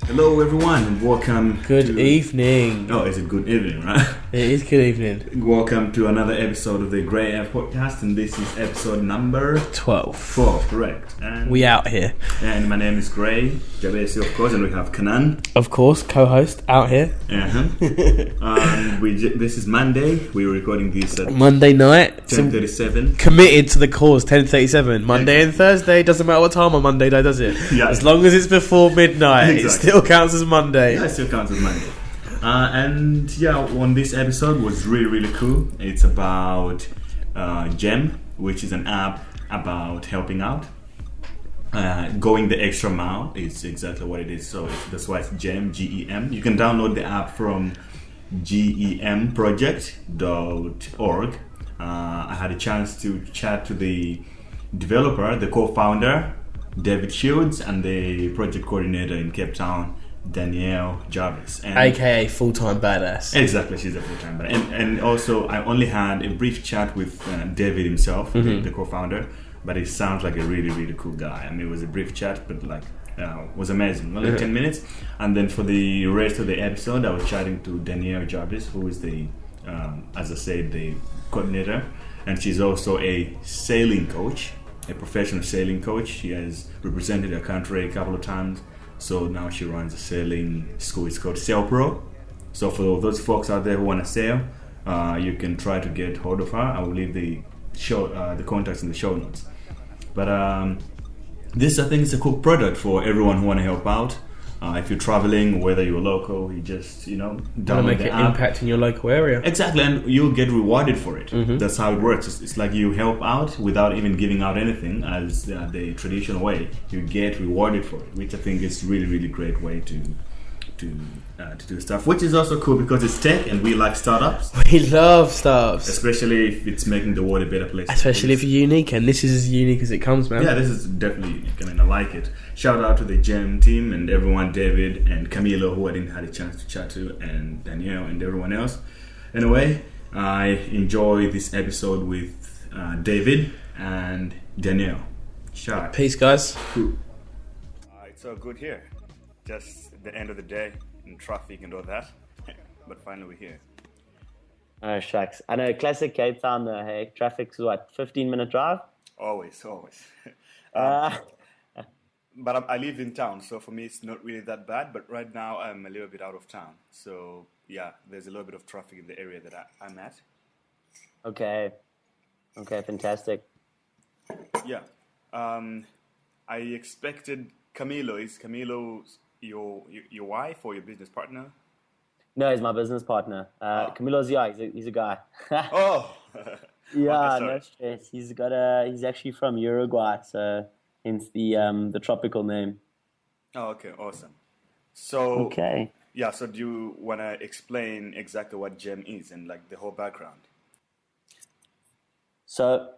Hello everyone and welcome Good evening. Oh, is it good evening, right? It is good evening. Welcome to another episode of the Grey Air Podcast, and this is episode number 12. 12, correct. And we out here. And my name is Gray Jarvis, of course, and we have Kanan. Of course, co-host out here. This is Monday. We're recording this at Monday night. 10:37. Committed to the cause, 10:37. Monday and Thursday, doesn't matter what time on Monday though, does it? Yeah. As long as it's before midnight, Exactly. It still counts as Monday. Yeah, it still counts as Monday. On this episode was really cool. It's about Gem, which is an app about helping out. Going the extra mile is exactly what it is. So that's why it's Gem, G-E-M. You can download the app from gemproject.org. I had a chance to chat to the developer, the co-founder, David Shields, and the project coordinator in Cape Town, Danielle Jarvis, aka full-time badass. Exactly, she's a full-time badass. And also, I only had a brief chat with David himself, the co-founder, but he sounds like a really cool guy. I mean, it was a brief chat, but was amazing. Only 10 minutes. And then for the rest of the episode, I was chatting to Danielle Jarvis, who is the, as I said, the coordinator, and she's also a sailing coach, a professional sailing coach. She has represented her country a couple of times. So now she runs a sailing school. It's called SailPro. So for those folks out there who want to sail, you can try to get hold of her. I will leave the contacts in the show notes. But this, I think, is a cool product for everyone who want to help out. If you're traveling, whether you're local, you just download make an impact in your local area. Exactly, and you'll get rewarded for it. That's how it works. It's like you help out without even giving out anything, as the traditional way. You get rewarded for it, which I think is really great way to do stuff. Which is also cool because it's tech, and we like startups. We love startups, especially if it's making the world a better place. Especially if you're unique, and this is as unique as it comes, man. Yeah, this is definitely unique, and I like it. Shout out to the Gem team and everyone, David and Camilo, who I didn't have a chance to chat to, and Danielle and everyone else. Anyway, I enjoy this episode with David and Danielle. Shout out. Peace, guys. Cool. It's all good here. Just the end of the day and traffic and all that, but finally we're here. Oh shucks! I know, classic Cape Town though. Hey, traffic's what, 15-minute drive? Always. But I live in town, so for me it's not really that bad. But right now I'm a little bit out of town, so yeah, there's a little bit of traffic in the area that I'm at. Okay, fantastic. Yeah, I expected Camilo. Is Camilo your wife or your business partner? No, he's my business partner. Camilo's he's a guy. Oh, yeah, okay, no stress. He's actually from Uruguay, so hence the tropical name. Oh, okay, awesome. So okay, yeah. So do you want to explain exactly what Gem is and like the whole background? So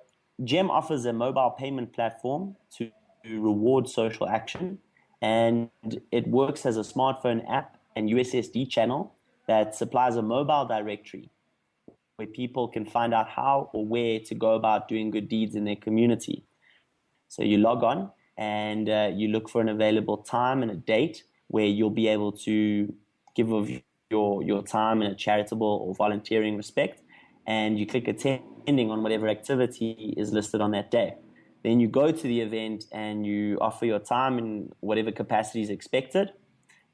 Gem offers a mobile payment platform to reward social action. And it works as a smartphone app and USSD channel that supplies a mobile directory where people can find out how or where to go about doing good deeds in their community. So you log on and you look for an available time and a date where you'll be able to give of your time in a charitable or volunteering respect, and you click attending on whatever activity is listed on that day. Then you go to the event and you offer your time in whatever capacity is expected.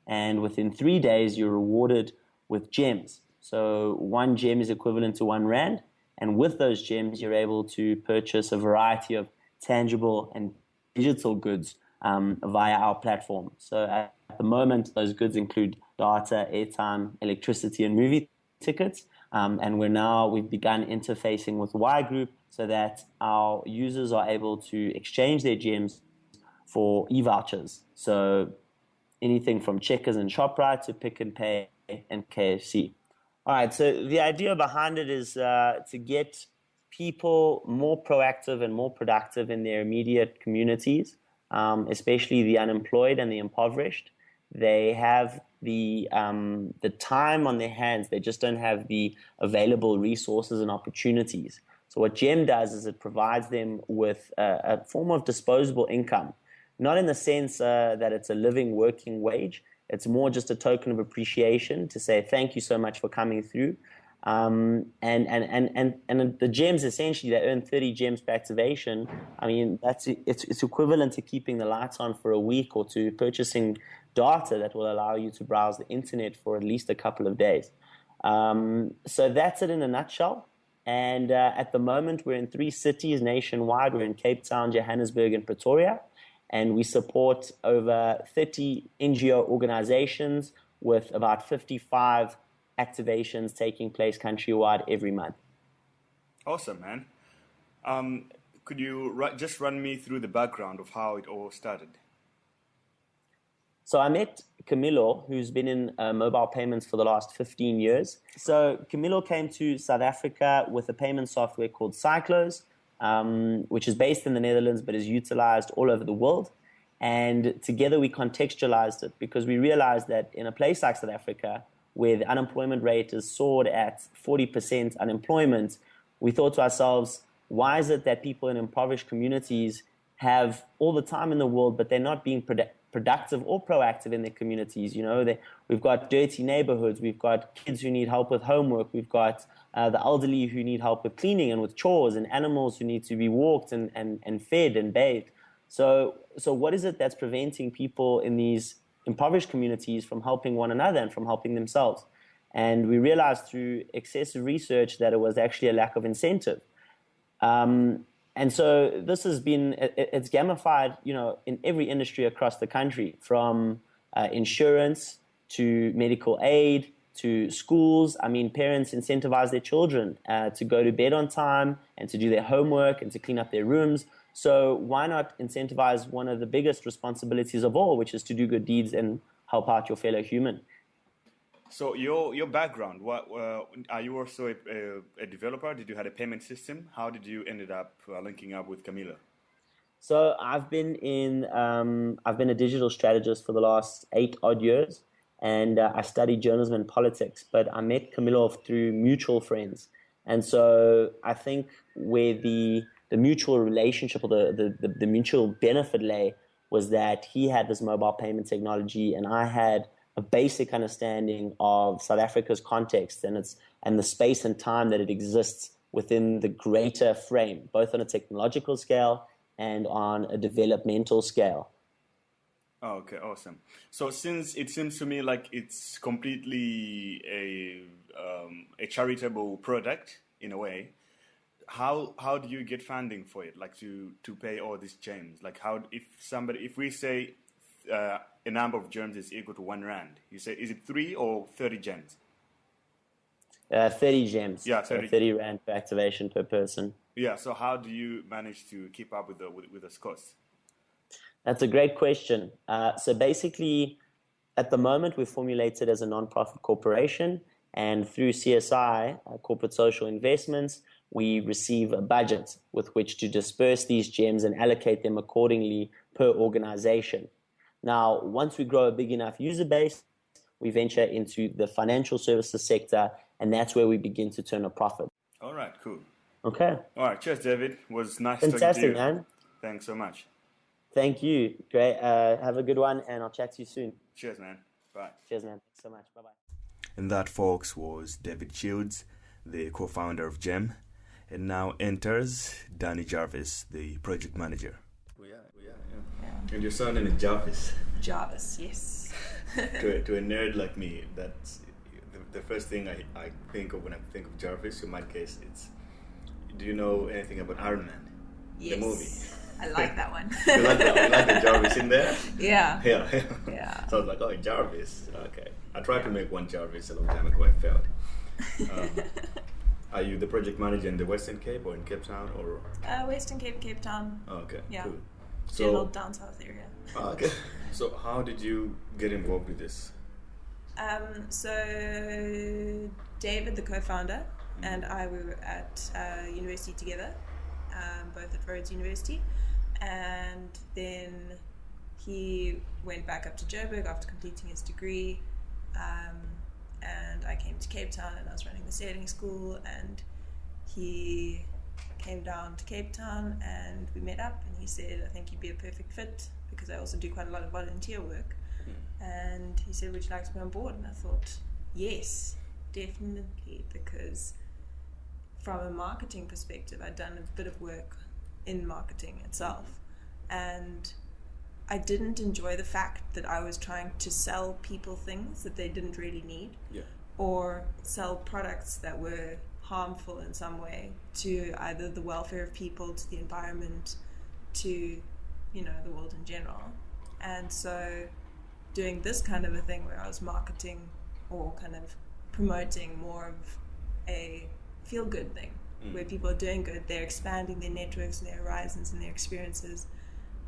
And within 3 days, you're rewarded with gems. So 1 gem is equivalent to 1 rand. And with those gems, you're able to purchase a variety of tangible and digital goods via our platform. So at the moment, those goods include data, airtime, electricity, and movie tickets. And we've begun interfacing with Y Group so that our users are able to exchange their gems for e-vouchers. So anything from Checkers and ShopRite to Pick and Pay and KFC. All right, so the idea behind it is to get people more proactive and more productive in their immediate communities, especially the unemployed and the impoverished. They have the time on their hands. They just don't have the available resources and opportunities. So what GEM does is it provides them with a form of disposable income, not in the sense that it's a living, working wage, It's more just a token of appreciation to say thank you so much for coming through. And the gems, essentially, they earn 30 gems per activation. I mean, it's equivalent to keeping the lights on for a week, or to purchasing data that will allow you to browse the internet for at least a couple of days. So that's it in a nutshell. And at the moment, we're in 3 cities nationwide. We're in Cape Town, Johannesburg, and Pretoria. And we support over 30 NGO organizations with about 55 activations taking place countrywide every month. Awesome, man. Could you just run me through the background of how it all started? So I met Camilo, who's been in mobile payments for the last 15 years. So Camilo came to South Africa with a payment software called Cyclos, which is based in the Netherlands but is utilized all over the world. And together we contextualized it, because we realized that in a place like South Africa, where the unemployment rate is soared at 40% unemployment, we thought to ourselves, why is it that people in impoverished communities have all the time in the world, but they're not being productive or proactive in their communities? You know, we've got dirty neighborhoods, we've got kids who need help with homework, we've got the elderly who need help with cleaning and with chores, and animals who need to be walked and fed and bathed. So what is it that's preventing people in these impoverished communities from helping one another and from helping themselves? And we realized through excessive research that it was actually a lack of incentive. And so this has been, it's gamified, you know, in every industry across the country, from insurance to medical aid to schools. I mean, parents incentivize their children to go to bed on time and to do their homework and to clean up their rooms. So why not incentivize one of the biggest responsibilities of all, which is to do good deeds and help out your fellow human? So your background, what are you also a developer? Did you have a payment system? How did you ended up linking up with Camilo? So I've been a digital strategist for the last 8 odd years, and I studied journalism and politics. But I met Camilo through mutual friends, and so I think where the mutual relationship or the mutual benefit lay was that he had this mobile payment technology, and I had a basic understanding of South Africa's context and the space and time that it exists within the greater frame, both on a technological scale and on a developmental scale. Oh, okay, awesome. So since it seems to me like it's completely a charitable product in a way, how do you get funding for it? Like to pay all these gems? Like if we say a number of gems is equal to R1, you say, is it 3 or 30 gems? 30 gems. Yeah, so 30 Rand per activation per person. Yeah. So how do you manage to keep up with those costs? That's a great question. So basically, at the moment, we're formulated as a non-profit corporation, and through CSI, corporate social investments, we receive a budget with which to disperse these gems and allocate them accordingly per organization. Now, once we grow a big enough user base, we venture into the financial services sector, and that's where we begin to turn a profit. All right, cool. Okay. All right, cheers, David. It was nice talking to you. Fantastic, man. Thanks so much. Thank you. Great. Have a good one, and I'll chat to you soon. Cheers, man. Bye. Cheers, man. Thanks so much. Bye-bye. And that, folks, was David Shields, the co-founder of GEM. And now enters Danielle Jarvis, the project manager. Yeah. And your surname is Jarvis. Jarvis, yes. to a nerd like me, that's the first thing I think of when I think of Jarvis. In my case, it's, do you know anything about Iron Man? Yes. The movie. I like that one. You like the Jarvis in there? Yeah. Yeah. So I was like, oh, Jarvis. Okay. I tried to make one Jarvis a long time ago. I failed. Are you the project manager in the Western Cape or in Cape Town or? Western Cape, Cape Town. Oh, okay. Yeah. Cool. General down south area. Oh, okay. So how did you get involved with this? So David, the co-founder, and I were at university together, both at Rhodes University, and then he went back up to Joburg after completing his degree, and I came to Cape Town, and I was running the sailing school, and he came down to Cape Town, and we met up, and he said, I think you'd be a perfect fit, because I also do quite a lot of volunteer work. And he said, would you like to be on board? And I thought, yes, definitely, because from a marketing perspective, I'd done a bit of work in marketing itself, and I didn't enjoy the fact that I was trying to sell people things that they didn't really need, or sell products that were harmful in some way to either the welfare of people, to the environment, to the world in general. And so doing this kind of a thing where I was marketing or kind of promoting more of a feel-good thing, where people are doing good, they're expanding their networks and their horizons and their experiences,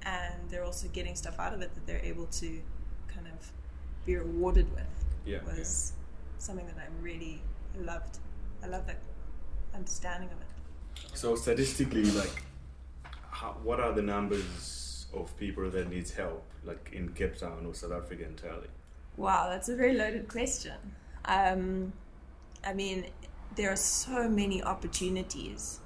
and they're also getting stuff out of it that they're able to kind of be rewarded with, was something that I really loved. I love that understanding of it. So statistically, like, what are the numbers of people that needs help, like in Cape Town or South Africa entirely? Wow, that's a very loaded question. I mean, there are so many opportunities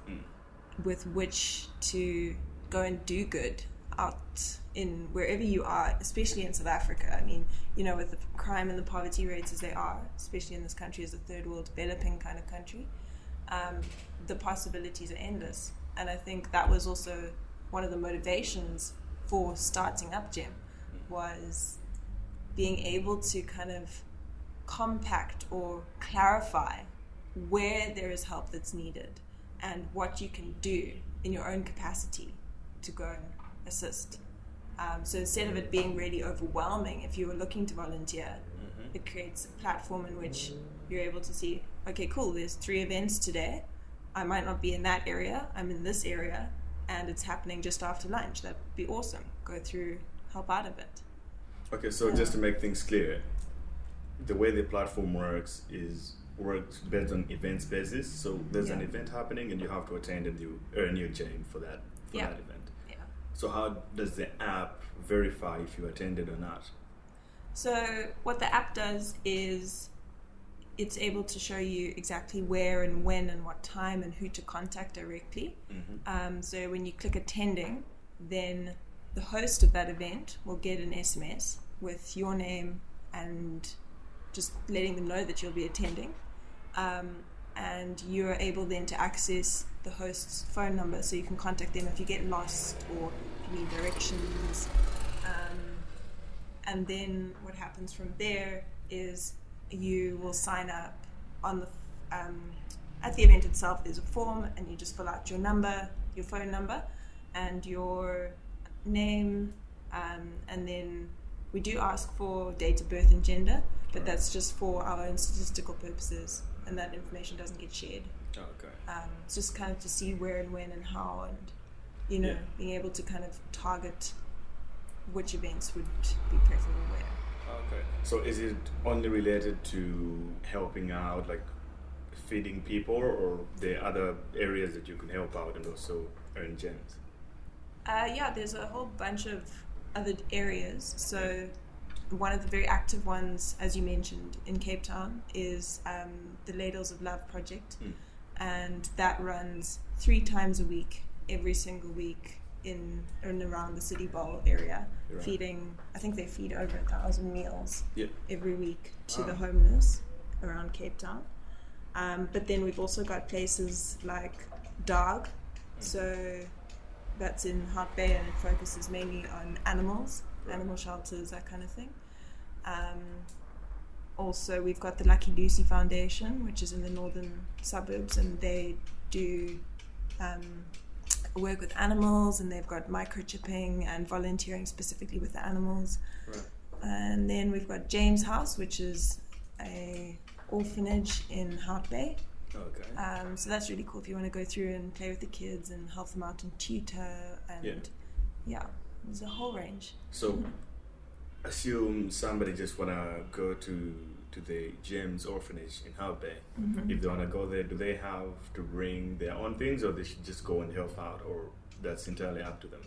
with which to go and do good out in wherever you are, especially in South Africa. I mean, with the crime and the poverty rates as they are, especially in this country as a third world developing kind of country, the possibilities are endless. And I think that was also one of the motivations for starting up GEM, was being able to kind of compact or clarify where there is help that's needed and what you can do in your own capacity to go and assist. So instead of it being really overwhelming, if you were looking to volunteer, it creates a platform in which you're able to see, okay, cool, there's 3 events today. I might not be in that area, I'm in this area, and it's happening just after lunch. That'd be awesome. Go through, help out a bit. Okay, so just to make things clear, the way the platform works based on events basis. So there's an event happening and you have to attend and you earn your GEM for that event. Yeah. So how does the app verify if you attended or not? So what the app does is it's able to show you exactly where and when and what time and who to contact directly. So when you click attending, then the host of that event will get an SMS with your name and just letting them know that you'll be attending. And you are able then to access the host's phone number, so you can contact them if you get lost or if you need directions. And then what happens from there is you will sign up on the at the event itself. There's a form, and you just fill out your number, your phone number, and your name, and then we do ask for date of birth and gender, but that's just for our own statistical purposes, and that information doesn't get shared. It's just kind of to see where and when and how, and being able to kind of target which events would be preferable where. Okay. So is it only related to helping out, like feeding people, or there are other areas that you can help out and also earn gems? There's a whole bunch of other areas. So one of the very active ones, as you mentioned, in Cape Town is the Ladles of Love project, and that runs 3 times a week, every single week, in and around the City Bowl area, feeding, I think they feed over 1,000 meals every week to the homeless around Cape Town. But then we've also got places like Dog, so that's in Hart Bay, and it focuses mainly on animals, animal shelters, that kind of thing. Also, we've got the Lucky Lucy Foundation, which is in the northern suburbs, and they do work with animals, and they've got microchipping and volunteering specifically with the animals. And then we've got James House, which is a orphanage in Hart Bay. So that's really cool if you want to go through and play with the kids and help them out and tutor, and there's a whole range. So assume somebody just want to go to the James orphanage in Hart Bay. If they want to go there, do they have to bring their own things, or they should just go and help out, or that's entirely up to them?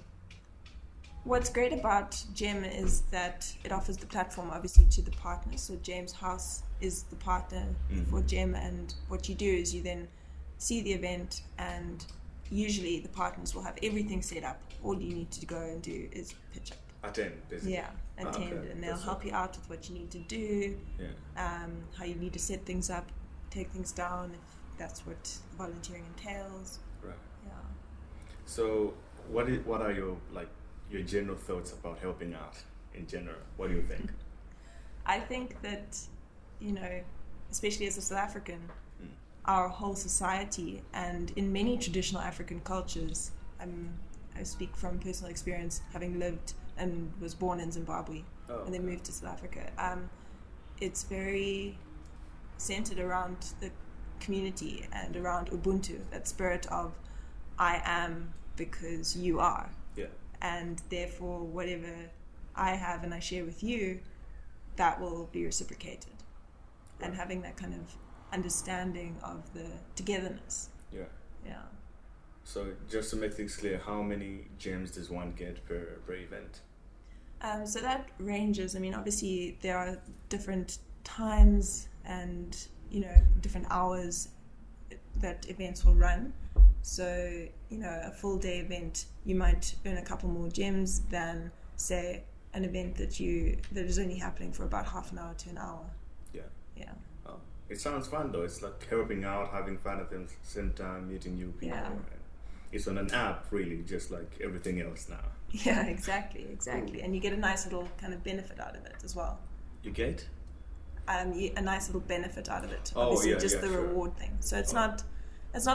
What's great about GEM is that it offers the platform, obviously, to the partners. So James House is the partner for GEM, and what you do is you then see the event, and usually the partners will have everything set up. All you need to go and do is pitch up. Attend, basically. Yeah, attend, okay. and they'll That's help you out with what you need to do, how you need to set things up, take things down, if that's what volunteering entails. Right. Yeah. So, what are your general thoughts about helping out in general? What do you think? I think that, especially as a South African, our whole society, and in many traditional African cultures, I speak from personal experience, having lived and was born in Zimbabwe and then moved to South Africa. It's very centered around the community and around Ubuntu, that spirit of I am because you are. Yeah. And therefore, whatever I have and I share with you, that will be reciprocated. Right. And having that kind of understanding of the togetherness. Yeah. Yeah. So just to make things clear, how many gems does one get per event? So that ranges. I mean, obviously there are different times and, different hours that events will run. So, a full day event, you might earn a couple more gems than, say, an event that is only happening for about half an hour to an hour. Yeah. Yeah. Oh, it sounds fun though. It's like helping out, having fun at the same time, meeting new people. Yeah. It's on an app, really, just like everything else now. Yeah, exactly. Cool. And you get a nice little kind of benefit out of it as well. You get? A nice little benefit out of it. Oh, obviously, just the reward thing. So it's not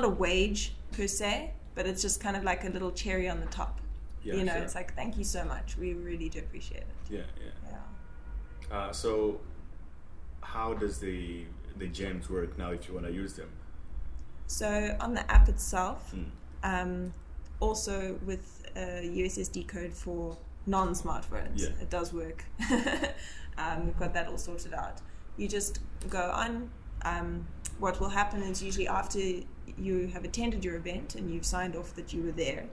a wage per se, but it's just kind of like a little cherry on the top. Yeah, It's like, thank you so much. We really do appreciate it. Yeah. So how does the gems work now if you want to use them? So on the app itself, also with a USSD code for non-smartphones, it does work. We've got that all sorted out. You just go on. What will happen is usually after you have attended your event and you've signed off that you were there,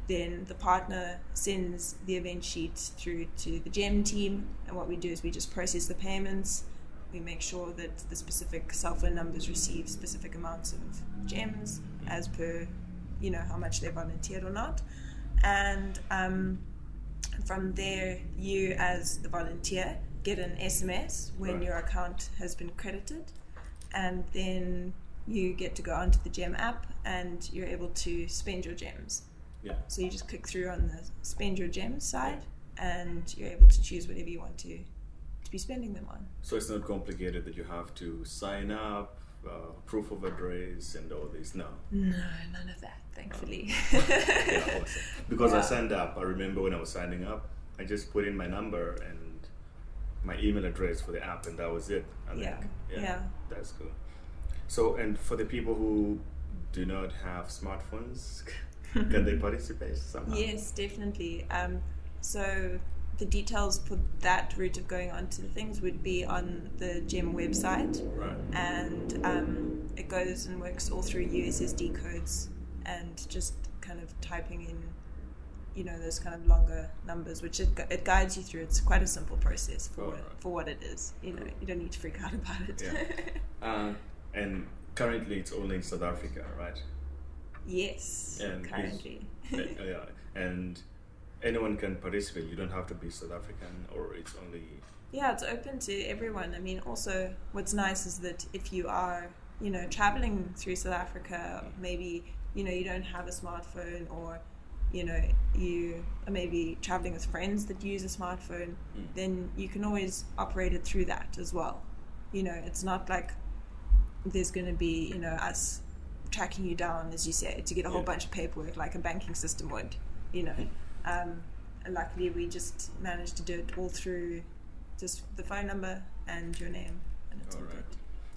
then the partner sends the event sheet through to the gem team, and what we do is we just process the payments. We make sure that the specific cell phone numbers receive specific amounts of gems as per, how much they volunteered or not. And from there, you as the volunteer get an SMS when your account has been credited, and then you get to go onto the gem app and you're able to spend your gems. Yeah. So you just click through on the spend your gems side, and you're able to choose whatever you want to be spending them on. So it's not complicated that you have to sign up, proof of address and all this? No, none of that, thankfully. Yeah, awesome. Because I signed up, I remember when I was signing up, I just put in my number and my email address for the app, and that was it. That's cool. So, and for the people who do not have smartphones, can they participate somehow? Yes, definitely. So the details for that route of going on to the things would be on the GEM website. Right. And it goes and works all through USSD codes and just kind of typing in, those kind of longer numbers, which it guides you through. It's quite a simple process for what it is. You don't need to freak out about it. Yeah. And currently it's only in South Africa, right? Yes, and currently. And anyone can participate. You don't have to be South African, or it's only... Yeah, it's open to everyone. I mean, also what's nice is that if you are, traveling through South Africa, maybe, you don't have a smartphone, or, you are maybe traveling with friends that use a smartphone, then you can always operate it through that as well. It's not like there's going to be, us tracking you down, as you say, to get a whole bunch of paperwork like a banking system would, And luckily we just managed to do it all through just the phone number and your name, and it's all good.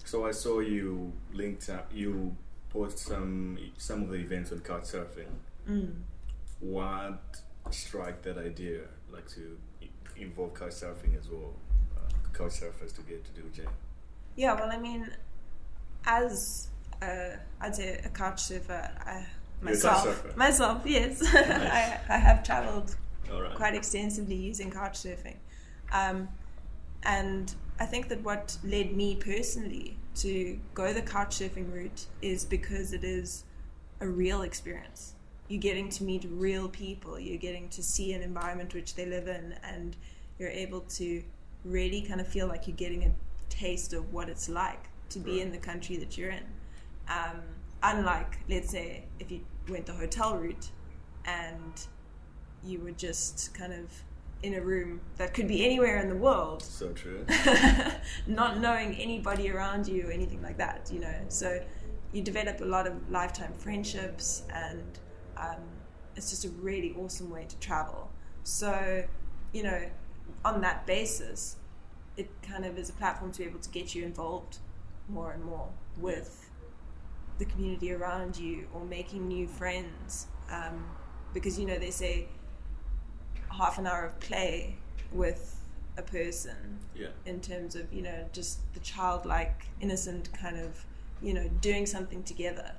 So I saw you linked up, you post some of the events on Couchsurfing. What struck that idea, like to involve Couchsurfing as well, Couchsurfers to get to do GEM? Yeah, well, I mean, as I'd say a Couchsurfer, myself, yes. Nice. I have traveled quite extensively using Couchsurfing. And I think that what led me personally to go the Couchsurfing route is because it is a real experience. you're getting to meet real people, you're getting to see an environment which they live in, and you're able to really kind of feel like you're getting a taste of what it's like to be in the country that you're in. Unlike, let's say, if you went the hotel route and you were just kind of in a room that could be anywhere in the world. So true. Not knowing anybody around you or anything like that, you know. So you develop a lot of lifetime friendships, and it's just a really awesome way to travel. So, you know, on that basis, it kind of is a platform to be able to get you involved more and more with the community around you, or making new friends. Because, you know, they say half an hour of play with a person, in terms of, you know, just the childlike, innocent kind of, you know, doing something together.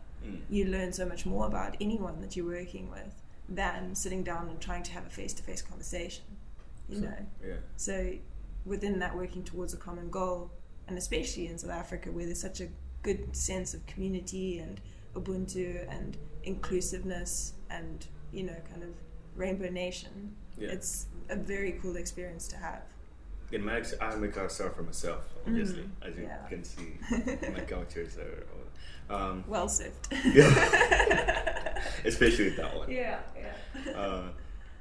You learn so much more about anyone that you're working with than sitting down and trying to have a face-to-face conversation, you know. So within that, working towards a common goal, and especially in South Africa, where there's such a good sense of community and Ubuntu and inclusiveness and, you know, kind of Rainbow Nation, it's a very cool experience to have. In my I'm a Couchsurfer myself, obviously, as you can see. My couches are well served. Especially that one. Yeah.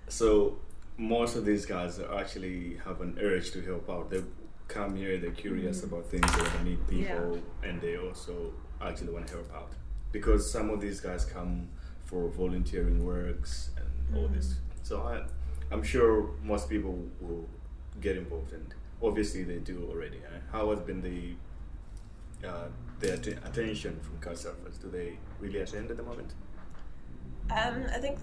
So most of these guys actually have an urge to help out. They come here, they're curious about things, they want to meet people, and they also actually want to help out. Because some of these guys come for volunteering works and all this. So I'm sure most people will get involved, and obviously they do already. How has been the attention from Couchsurfers? Do they really attend at the moment? I think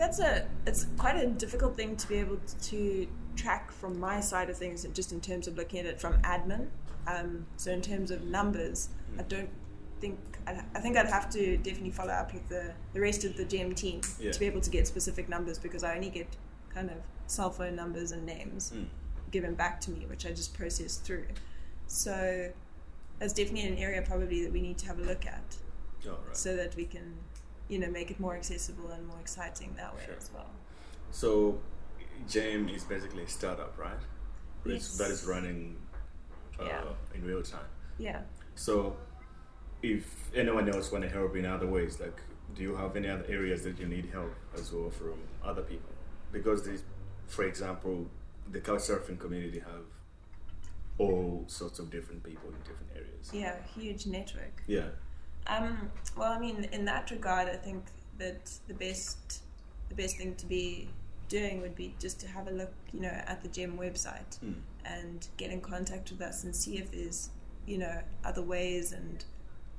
it's quite a difficult thing to be able to track from my side of things, just in terms of looking at it from admin. So in terms of numbers, I think I'd have to definitely follow up with the rest of the GEM team to be able to get specific numbers, because I only get kind of cell phone numbers and names given back to me, which I just process through. So that's definitely an area probably that we need to have a look at, so that we can, you know, make it more accessible and more exciting that way as well. So GEM is basically a startup, right? Yes. That is running in real time. Yeah. So if anyone else want to help in other ways, like, do you have any other areas that you need help as well from other people? Because for example, the Couchsurfing community have all sorts of different people in different areas. Yeah, huge network. Yeah. Well, I mean, in that regard, I think that the best thing to be doing would be just to have a look, you know, at the GEM website and get in contact with us and see if there's, you know, other ways and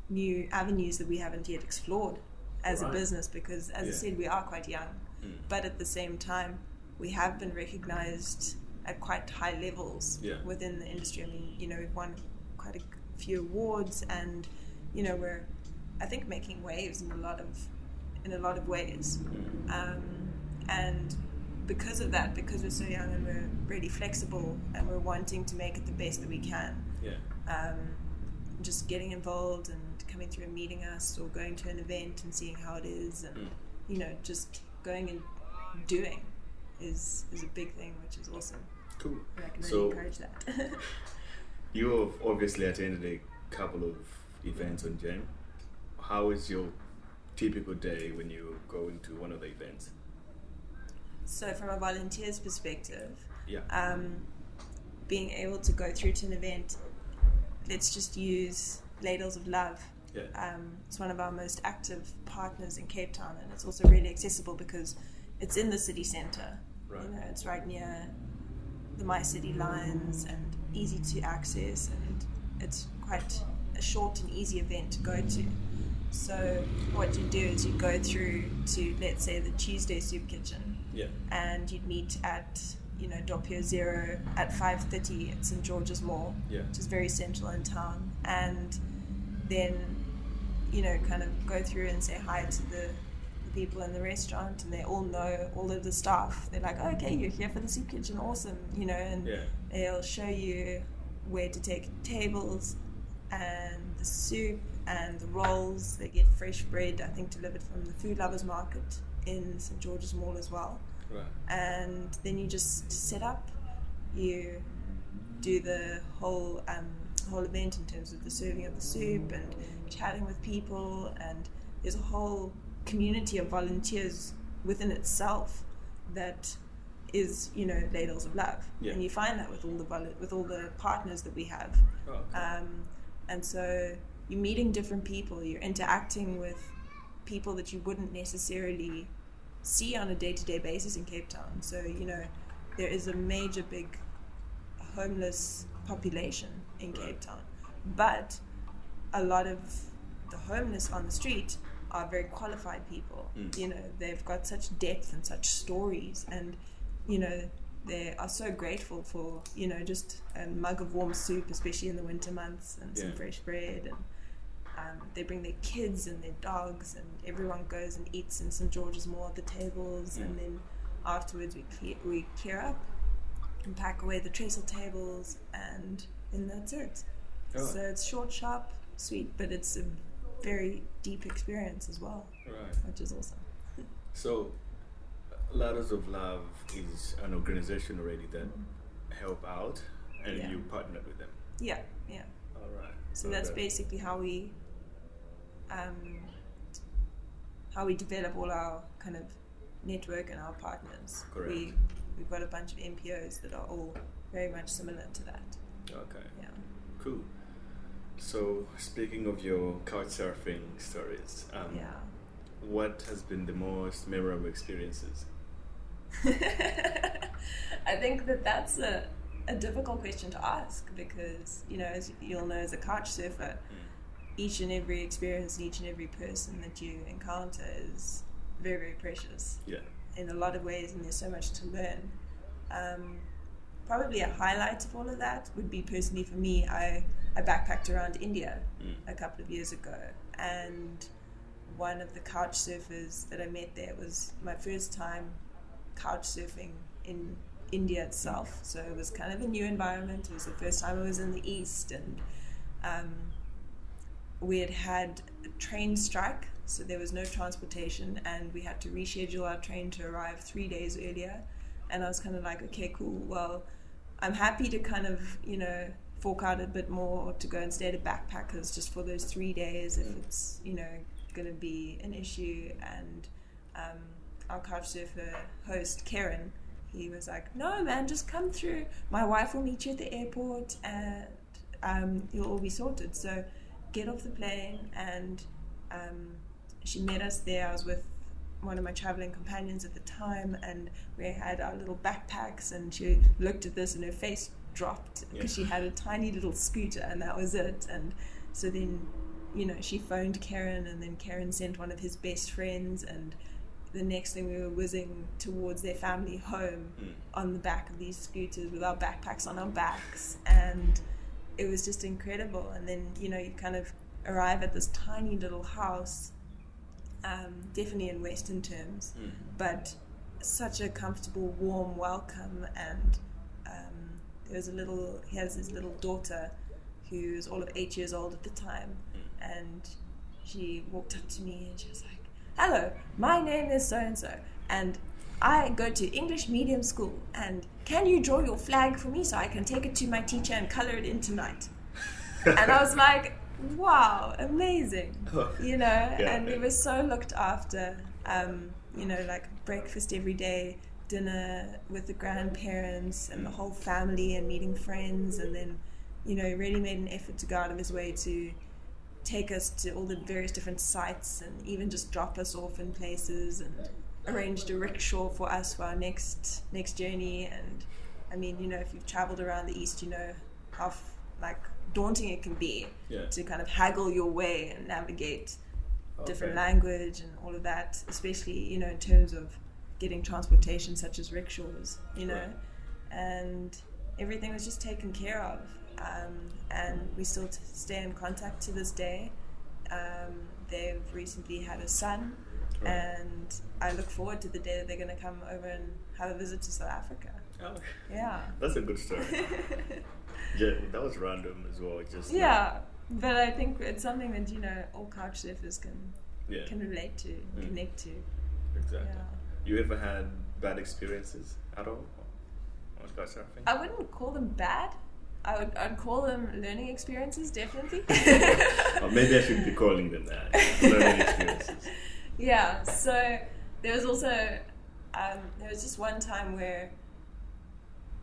new avenues that we haven't yet explored as a business, because as I said, we are quite young, but at the same time we have been recognized at quite high levels within the industry. I mean, you know, we've won quite a few awards, and, you know, we're, I think, making waves in a lot of ways, and because of that, because we're so young and we're really flexible and we're wanting to make it the best that we can, just getting involved and coming through and meeting us, or going to an event and seeing how it is, and you know, just going and doing is a big thing, which is awesome. Cool. And I can really encourage that. You have obviously attended a couple of events on GEM. How is your typical day when you go into one of the events? So from a volunteer's perspective, being able to go through to an event, let's just use Ladles of Love. It's one of our most active partners in Cape Town, and it's also really accessible because it's in the city centre. You know, it's right near the My City lines and easy to access, and it's quite a short and easy event to go to. So what you do is you go through to, let's say, the Tuesday Soup Kitchen, and you'd meet at, you know, Doppio Zero at 5:30 at St. George's Mall, which is very central in town, and then, you know, kind of go through and say hi to the people in the restaurant, and they all know all of the staff. They're like, oh, okay, you're here for the soup kitchen, awesome, you know, and they'll show you where to take tables and the soup and the rolls. They get fresh bread, I think, delivered from the Food Lovers Market in St. George's Mall as well. Right. And then you just set up, you do the whole event in terms of the serving of the soup and chatting with people, and there's a whole community of volunteers within itself that is, you know, ladles of love. Yeah. And you find that with all the partners that we have. Oh, okay. And so you're meeting different people, you're interacting with people that you wouldn't necessarily see on a day-to-day basis in Cape Town. So, you know, there is a major big homeless population in Cape Town, but a lot of the homeless on the street are very qualified people. You know, they've got such depth and such stories, and you know, they are so grateful for, you know, just a mug of warm soup, especially in the winter months, and some fresh bread, and they bring their kids and their dogs, and everyone goes and eats in St. George's Mall at the tables, and then afterwards we clear up and pack away the trestle tables, and then that's it. So it's short, sharp, sweet, but it's a very deep experience as well, which is awesome. So Ladders of Love is an organization already that help out, and you partnered with them. Yeah. All right. So that's basically how we develop all our kind of network and our partners. Correct. We've got a bunch of NPOs that are all very much similar to that. Okay. Yeah. Cool. So speaking of your couchsurfing stories, what has been the most memorable experiences? I think that's a difficult question to ask, because, you know, as you'll know, as a couch surfer, each and every experience, each and every person that you encounter is very, very precious. Yeah. In a lot of ways, and there's so much to learn. Probably a highlight of all of that would be, personally for me, I backpacked around India a couple of years ago, and one of the couch surfers that I met there was my first time couch surfing in India itself. So it was kind of a new environment. It was the first time I was in the East, and we had a train strike, so there was no transportation, and we had to reschedule our train to arrive 3 days earlier. And I was kind of like, okay, cool, well, I'm happy to kind of, you know, fork out a bit more to go and stay at backpackers just for those 3 days if it's, you know, going to be an issue. And our couchsurfer host, Karen, he was like, no, man, just come through. My wife will meet you at the airport, and you'll all be sorted. So get off the plane. And she met us there. I was with one of my traveling companions at the time, and we had our little backpacks, and she looked at this and her face dropped because she had a tiny little scooter, and that was it. And so then, you know, she phoned Karen, and then Karen sent one of his best friends, and the next thing we were whizzing towards their family home on the back of these scooters with our backpacks on our backs, and it was just incredible. And then, you know, you kind of arrive at this tiny little house, definitely in Western terms, but such a comfortable, warm welcome. And he has his little daughter who's all of 8 years old at the time, and she walked up to me and she was like, hello, my name is so-and-so, and I go to English medium school, and can you draw your flag for me so I can take it to my teacher and color it in tonight? And I was like, wow, amazing, you know. And we were so looked after, you know, like breakfast every day, dinner with the grandparents and the whole family, and meeting friends. And then, you know, he really made an effort to go out of his way to take us to all the various different sites, and even just drop us off in places, and arranged a rickshaw for us for our next journey. And I mean, you know, if you've traveled around the East, you know how daunting it can be to kind of haggle your way and navigate different language and all of that, especially, you know, in terms of getting transportation such as rickshaws, you know. And everything was just taken care of, and we still stay in contact to this day. They've recently had a son, and I look forward to the day that they're going to come over and have a visit to South Africa. Oh, yeah, that's a good story. Yeah, that was random as well. Just but I think it's something that, you know, all couch surfers can relate to, connect to. Exactly. Yeah. You ever had bad experiences at all on Couchsurfing? I wouldn't call them bad. I'd call them learning experiences, definitely. Or maybe I shouldn't be calling them that. Learning experiences. Yeah, so there was also, there was just one time where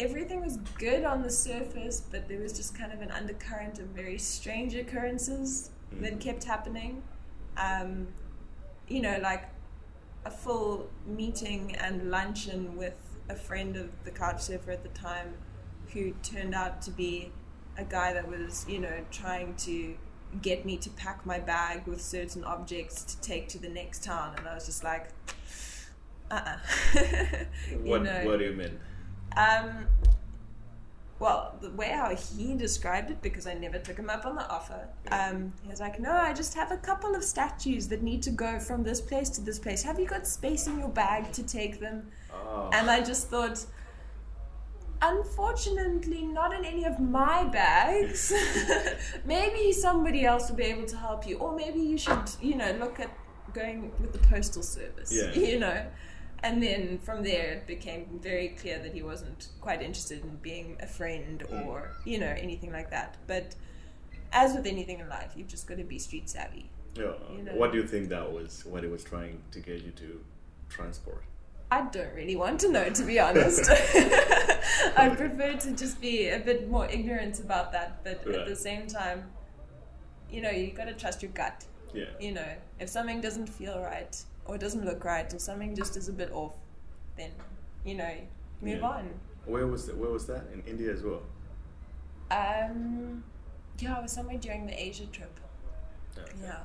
everything was good on the surface, but there was just kind of an undercurrent of very strange occurrences that kept happening. You know, like a full meeting and luncheon with a friend of the Couchsurfer at the time, who turned out to be a guy that was, you know, trying to get me to pack my bag with certain objects to take to the next town, and I was just like, What do you mean? Well, the way how he described it, because I never took him up on the offer, he was like, no, I just have a couple of statues that need to go from this place to this place. Have you got space in your bag to take them? Oh. And I just thought, unfortunately, not in any of my bags. Maybe somebody else will be able to help you. Or maybe you should, you know, look at going with the postal service, you know. And then from there, it became very clear that he wasn't quite interested in being a friend or, you know, anything like that. But as with anything in life, you've just got to be street savvy. Yeah. You know? What do you think that was, what he was trying to get you to transport? I don't really want to know, to be honest. I'd prefer to just be a bit more ignorant about that. But at the same time, you know, you got to trust your gut. Yeah. You know, if something doesn't feel right, or doesn't look right, or something just is a bit off, then, you know, move on. Where was that? In India as well? Yeah, I was somewhere during the Asia trip. Okay. Yeah.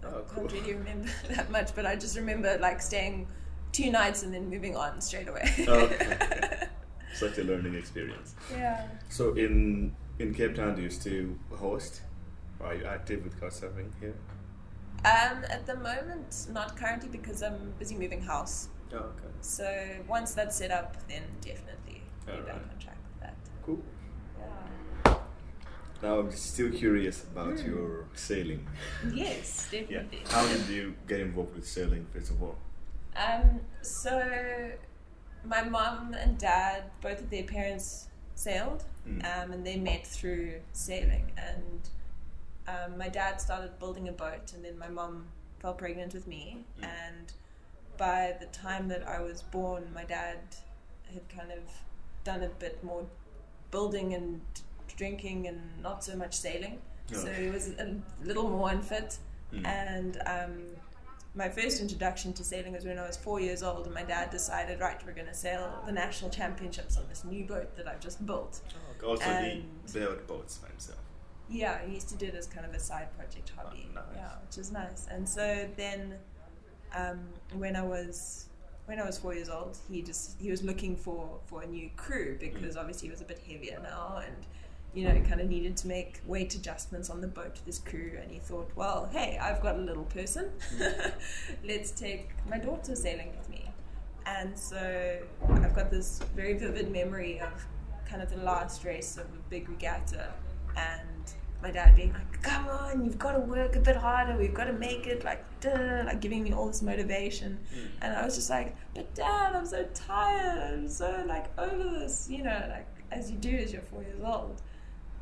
Oh, I cool. don't really remember that much, but I just remember like staying 2 nights and then moving on straight away. Okay. Such a learning experience. Yeah. So in Cape Town, do you still host? Are you active with Couchsurfing here? At the moment, not currently, because I'm busy moving house. Oh, okay. So once that's set up, then definitely be Alright. back on track with that. Cool. Yeah. Now I'm still curious about your sailing. Yes, Yeah. definitely. How did you get involved with sailing, first of all? So my mum and dad, both of their parents sailed, and they met through sailing. And my dad started building a boat, and then my mum fell pregnant with me. And by the time that I was born, my dad had kind of done a bit more building and drinking and not so much sailing. So he was a little more unfit. And my first introduction to sailing was when I was 4 years old, and my dad decided, right, we're going to sail the national championships on this new boat that I've just built. Oh, also he built boats by himself. Yeah, he used to do it as kind of a side project hobby. Oh, nice. Yeah, which is nice. And so then, when I was 4 years old, he was looking for a new crew, because obviously he was a bit heavier now, and you know, kind of needed to make weight adjustments on the boat with his crew. And he thought, well, hey, I've got a little person. Let's take my daughter sailing with me. And so I've got this very vivid memory of kind of the last race of a big regatta, and my dad being like, come on, you've got to work a bit harder, we've got to make it, like, duh, like giving me all this motivation. And I was just like, but Dad, I'm so tired, I'm so like over this, you know, like as you do as you're 4 years old.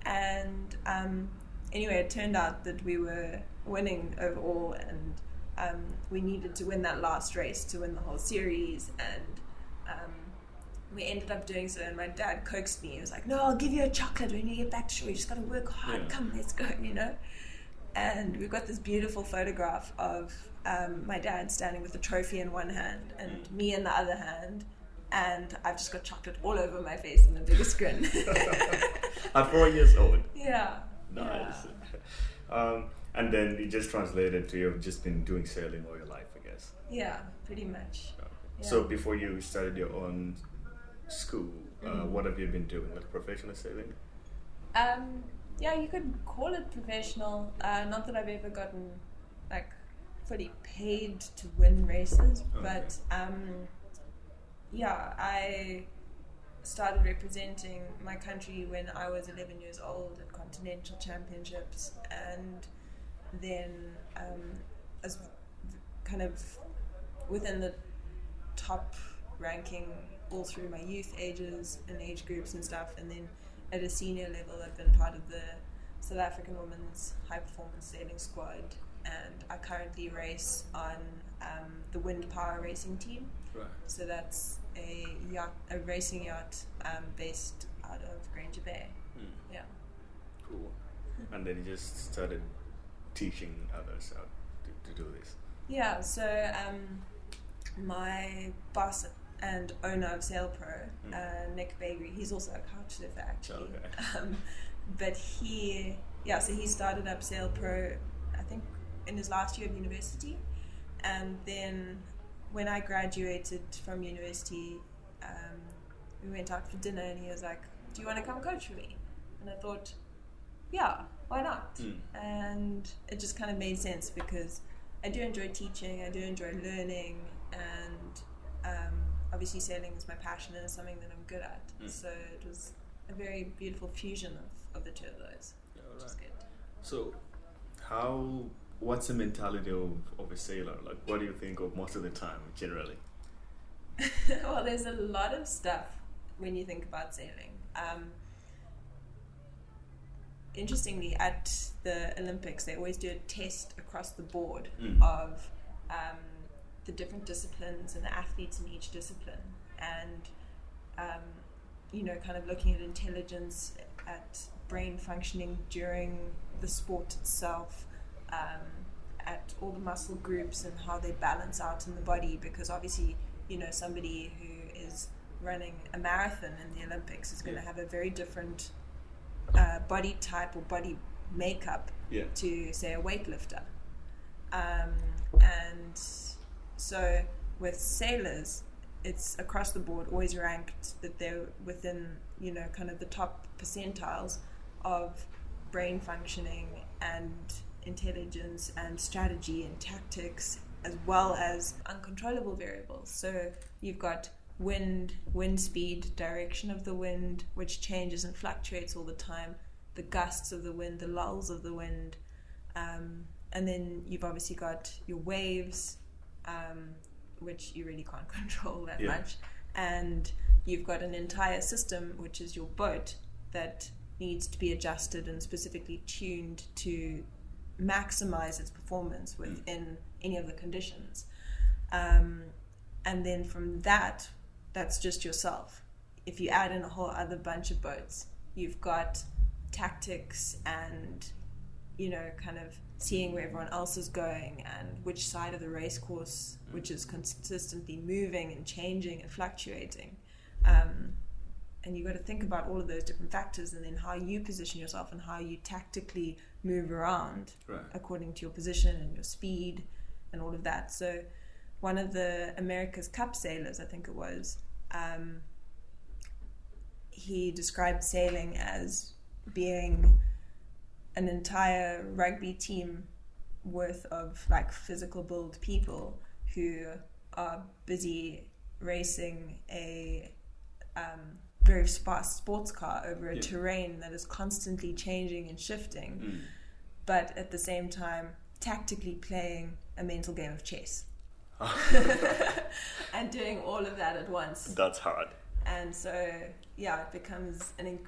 And anyway, it turned out that we were winning overall, and we needed to win that last race to win the whole series, and we ended up doing so. And my dad coaxed me. He was like, no, I'll give you a chocolate when you get back to shore, you just got to work hard, come, let's go, you know. And we've got this beautiful photograph of my dad standing with the trophy in one hand and me in the other hand, and I've just got chocolate all over my face and the biggest grin. At 4 years old? Yeah. Nice. Yeah. And then you just translated to you've just been doing sailing all your life, I guess. Yeah, pretty much. Okay. Yeah. So before you started your own school, what have you been doing? Like professional sailing? Yeah, you could call it professional. Not that I've ever gotten like fully paid to win races, but yeah, I started representing my country when I was 11 years old at continental championships, and then as kind of within the top ranking all through my youth ages and age groups and stuff, and then at a senior level I've been part of the South African Women's High Performance Sailing Squad, and I currently race on the Wind Power racing team. Right. So that's a racing yacht based out of Granger Bay. Yeah. Cool. And then you just started teaching others how to do this. Yeah, so my boss and owner of SailPro, Nick Bakery, he's also a Couchsurfer actually. Okay. But he started up SailPro, I think, in his last year of university. And then when I graduated from university, we went out for dinner and he was like, do you want to come coach for me? And I thought, yeah, why not? And it just kind of made sense because I do enjoy teaching, I do enjoy learning, and obviously sailing is my passion and it's something that I'm good at. So it was a very beautiful fusion of the two of those, which is good. So what's the mentality of a sailor? Like, what do you think of most of the time, generally? Well, there's a lot of stuff when you think about sailing. Interestingly, at the Olympics, they always do a test across the board of the different disciplines and the athletes in each discipline, and kind of looking at intelligence, at brain functioning during the sport itself, at all the muscle groups and how they balance out in the body, because obviously, somebody who is running a marathon in the Olympics is going to have a very different body type or body makeup to, say, a weightlifter. And so with sailors, it's across the board always ranked that they're within, kind of the top percentiles of brain functioning and intelligence and strategy and tactics, as well as uncontrollable variables. So you've got wind speed, direction of the wind, which changes and fluctuates all the time, the gusts of the wind, the lulls of the wind, and then you've obviously got your waves, which you really can't control that much, and you've got an entire system, which is your boat, that needs to be adjusted and specifically tuned to maximize its performance within any of the conditions. And then from that's just yourself. If you add in a whole other bunch of boats, you've got tactics and, kind of seeing where everyone else is going and which side of the race course, which is consistently moving and changing and fluctuating. And you've got to think about all of those different factors, and then how you position yourself and how you tactically move around according to your position and your speed and all of that. So one of the America's Cup sailors, I think it was, he described sailing as being an entire rugby team worth of like physical build people who are busy racing a very fast sports car over a terrain that is constantly changing and shifting, but at the same time tactically playing a mental game of chess. And doing all of that at once. That's hard. And so, it becomes an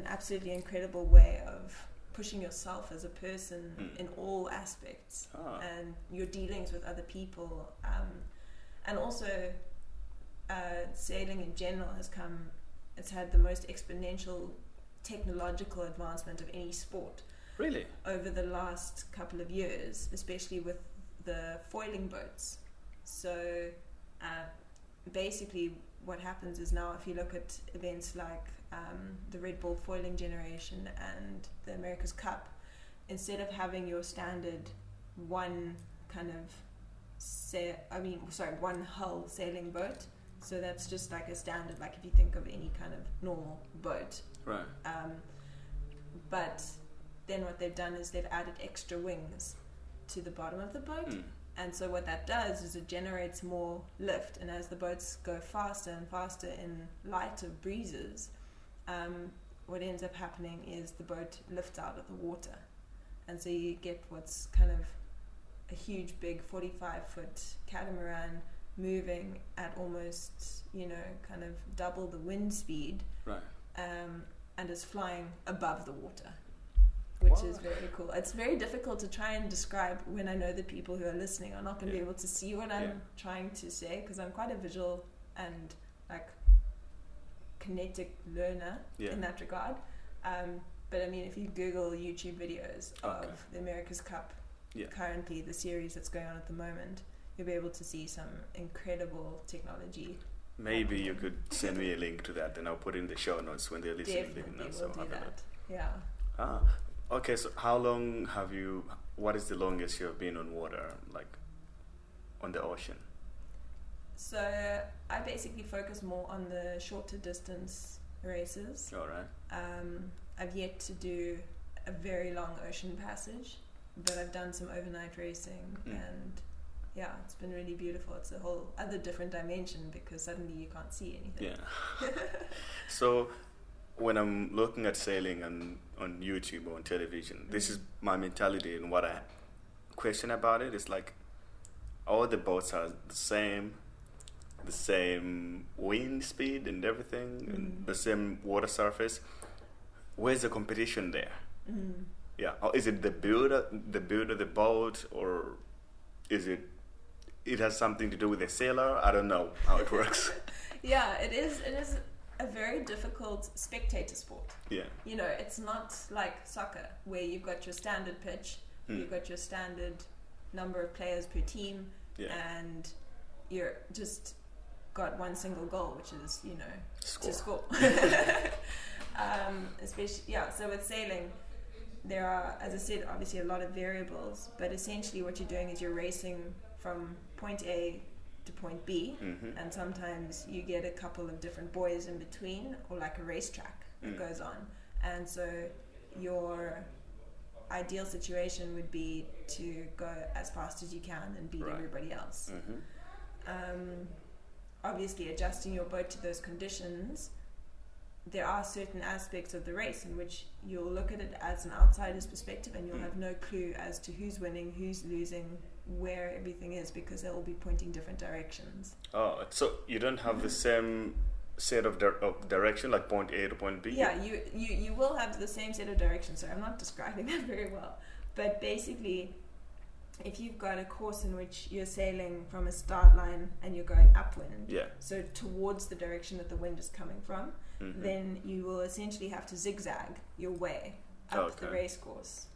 absolutely incredible way of pushing yourself as a person in all aspects, and your dealings with other people, and also sailing in general it's had the most exponential technological advancement of any sport. Really? Over the last couple of years, especially with the foiling boats. So basically what happens is now, if you look at events like the Red Bull foiling generation and the America's Cup, instead of having your standard one hull sailing boat, so that's just like a standard, like if you think of any kind of normal boat, right? But then what they've done is they've added extra wings to the bottom of the boat, and so what that does is it generates more lift, and as the boats go faster and faster in light of breezes, what ends up happening is the boat lifts out of the water, and so you get what's kind of a huge big 45-foot catamaran moving at almost, kind of double the wind speed, Right. and is flying above the water, which is very cool. It's very difficult to try and describe when I know that people who are listening are not going to be able to see what I'm trying to say, because I'm quite a visual and like kinetic learner in that regard. But I mean, if you Google YouTube videos of the America's Cup, currently the series that's going on at the moment, you'll be able to see some incredible technology. Maybe you could send me a link to that, and I'll put it in the show notes when they're listening. Definitely will do that. Yeah. Okay, so how long what is the longest you have been on water, like on the ocean? So I basically focus more on the shorter distance races. All right. I've yet to do a very long ocean passage, but I've done some overnight racing, and it's been really beautiful. It's a whole other different dimension because suddenly you can't see anything. Yeah. So when I'm looking at sailing on YouTube or on television, this is my mentality, and what I question about it is like all the boats are the same wind speed and everything, and the same water surface. Where's the competition there? Yeah, or is it the build of the boat, or is it has something to do with the sailor? I don't know how it works. Yeah, it is a very difficult spectator sport. Yeah. It's not like soccer where you've got your standard pitch, you've got your standard number of players per team, and you're just got one single goal, which is, to score. Especially, so with sailing, there are, as I said, obviously a lot of variables, but essentially what you're doing is you're racing from point A to point B, and sometimes you get a couple of different buoys in between, or like a racetrack that goes on. And so your ideal situation would be to go as fast as you can and beat everybody else. Obviously, adjusting your boat to those conditions, there are certain aspects of the race in which you'll look at it as an outsider's perspective, and you'll have no clue as to who's winning, who's losing, where everything is, because they'll be pointing different directions. Oh, so you don't have the same set of direction, like point A to point B? Yeah, you will have the same set of directions. So I'm not describing that very well, but basically, if you've got a course in which you're sailing from a start line and you're going upwind, so towards the direction that the wind is coming from, then you will essentially have to zigzag your way up the race course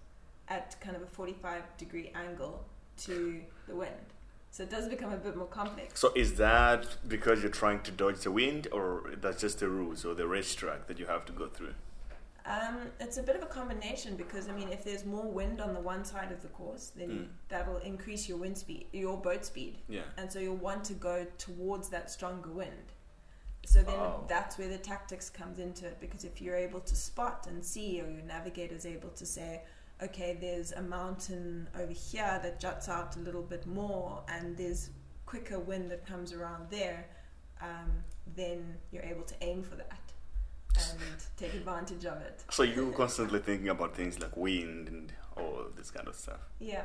at kind of a 45-degree angle to the wind. So it does become a bit more complex. So is that because you're trying to dodge the wind, or that's just the rules or the racetrack that you have to go through? It's a bit of a combination, because I mean, if there's more wind on the one side of the course, then that will increase your wind speed, your boat speed, and so you'll want to go towards that stronger wind. So then that's where the tactics comes into it, because if you're able to spot and see, or your navigator's able to say, okay, there's a mountain over here that juts out a little bit more, and there's quicker wind that comes around there, then you're able to aim for that and take advantage of it. So you're constantly thinking about things like wind and all this kind of stuff. Yeah.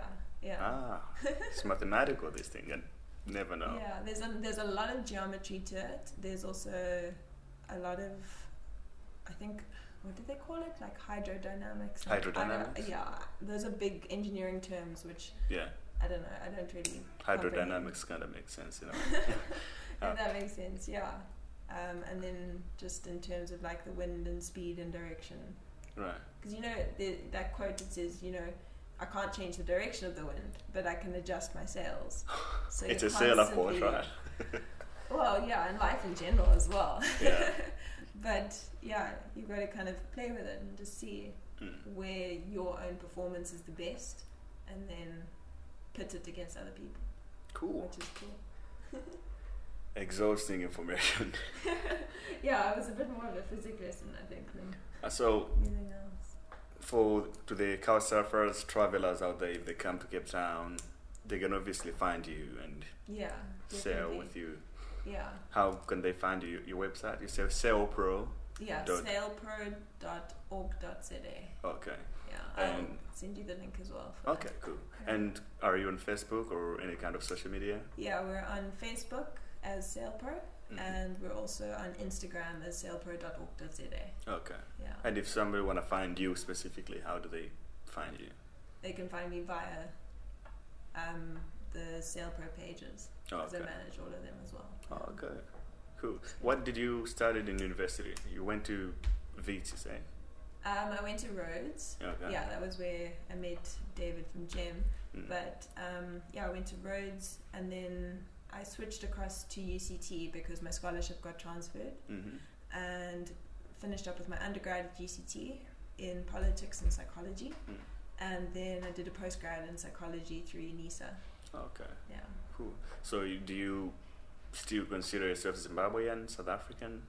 It's mathematical, this thing, and never know. Yeah, there's a lot of geometry to it. There's also a lot of, I think, what do they call it? Like hydrodynamics. Hydrodynamics? Those are big engineering terms, which I don't know. I don't really. Hydrodynamics kind of makes sense, If that makes sense, and then just in terms of like the wind and speed and direction. Right. Because that quote that says, I can't change the direction of the wind, but I can adjust my sails. So it's a sailor quote, right? Well, and life in general as well. Yeah. But you've got to kind of play with it and just see where your own performance is the best, and then pit it against other people. Cool. Which is cool. Exhausting information. It was a bit more of a physics lesson, I think, than so anything else. To the Couchsurfers, travelers out there, if they come to Cape Town, they can obviously find you and sail with you. Yeah. How can they find you? Your website? You say SailPro. Yeah, sailpro.org.za. Okay. Yeah. I'll send you the link as well. Okay, cool. And are you on Facebook or any kind of social media? Yeah, we're on Facebook as SailPro, and we're also on Instagram as sailpro.org.za. Okay. Yeah. And if somebody want to find you specifically, how do they find you? They can find me via the SailPro pages, because I manage all of them as well. Oh, okay. Cool. What did you study in university? You went to Wits, you say? I went to Rhodes. Okay. Yeah, that was where I met David from GEM. But I went to Rhodes, and then I switched across to UCT because my scholarship got transferred, and finished up with my undergrad at UCT in politics and psychology, and then I did a postgrad in psychology through UNISA. Okay. Yeah. Cool. So do you still consider yourself Zimbabwean, South African?